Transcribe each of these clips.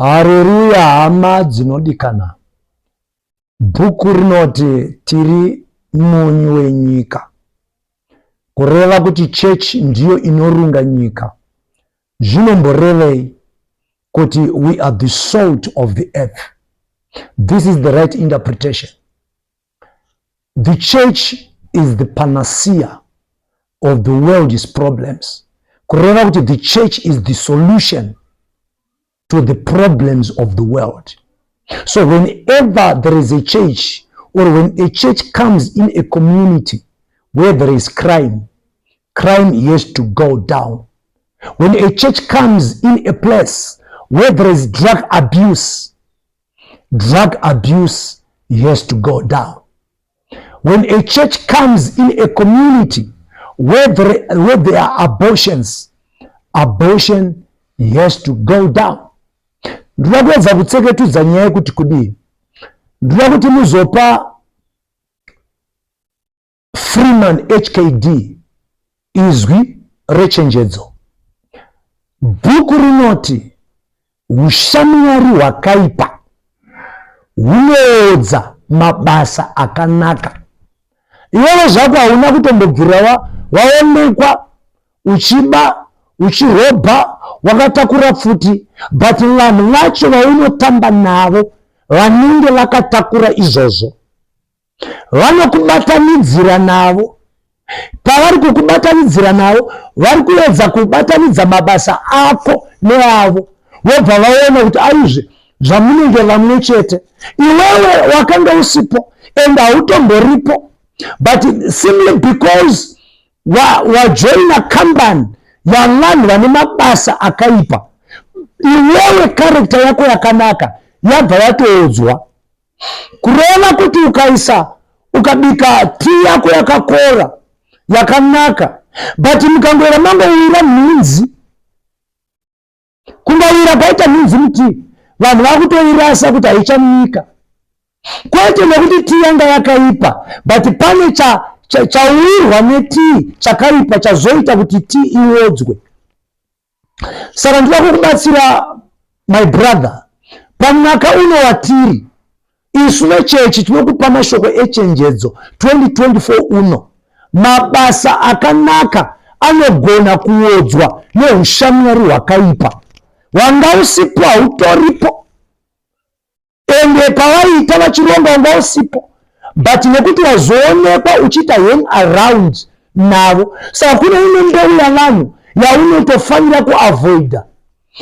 Haleluya, hama dzinodikana. Bhuku rinoti tiri munyu wenyika. Kureva kuti church ndiyo inorunga nyika. Zvinomborevei kuti we are the salt of the earth. This is the right interpretation. The church is the panacea of the world's problems. Kureva kuti the church is the solution to the problems of the world. So whenever there is a church, or when a church comes in a community where there is crime, crime has to go down. When a church comes in a place where there is drug abuse has to go down. When a church comes in a community where there are abortions, abortion has to go down. Ndirakwedza kutseketudza nyaya yekuti kudii. Ndira kuti muzopa Freeman HKD izwi rechenjedzo. Bhuku rinoti hushamwari hwakaipa hunowodza mabasa akanaka. Iwewe zvako hauna kutombobvira waonekwa uchiba, uchirobha, wakatakura pfuti, but vanhu vacho vaunotamba navo vanenge vakatakura izvozvo vanokubatanidzira navo. Pavari kukubatanidzira navo, vari kuedza kubatanidza mabasa ako neavo, vobva vaona kuti aizve zvamunenge vamwe chete. Iwewe wakanga usipo and hautomboripo, but simply because wajoina company yavanhu vane mabasa akaipa, iwewe character yako yakanaka yabva yatoodzwa. Kureva kuti ukabika tea yako yakakora yakanaka, but mukangwera mangowira minzi, kungawira paita minzi muti vanhu vakutoirasa kuti haichamwika. Kwete nekuti tea yanga yakaipa, but pane chawirwa netii chakaipa chazoita kuti tea iwodzwe. Saka ndinoda kukubatsira my brother, pamwaka uno watiri isu nechechi tinokupa mashoko echenjedzo 2024 uno. Mabasa akanaka anogona kuwodzwa nehushamwari hwakaipa. Wanga usipo hautoripo, ende pavaita vachironga wanga usipo, but nekuti wazoonekwa uchiita hang around navo, saka kune imwe mbeu yavanhu yaunotofanira kuavoida.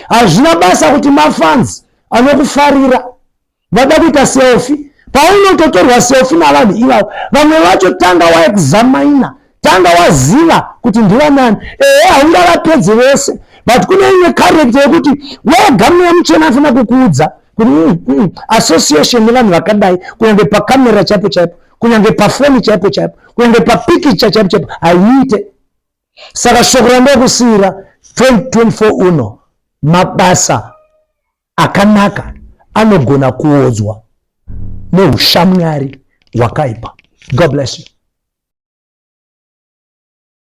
Hazvina basa kuti mafanzi anokufarira vada kuita selfie. Paunototorwa selfie navanhu ivavo, vamwe vacho tanga waexamina, tanga waziva kuti ndivanani. Haungavapedze vese, but kune imwe character yekuti wega muchena afuna kukuudza kuti association nevanhu vakadai, kunyange pakamera chaipo chaipo, kunyange pafoni chaipo chaipo, kunyange papikicha chaipo chaipo, haiite. Saka shoko randokusiyira 2024 uno, mabasa akanaka anogona kuwodzwa nehushamwari hwakaipa. God bless you.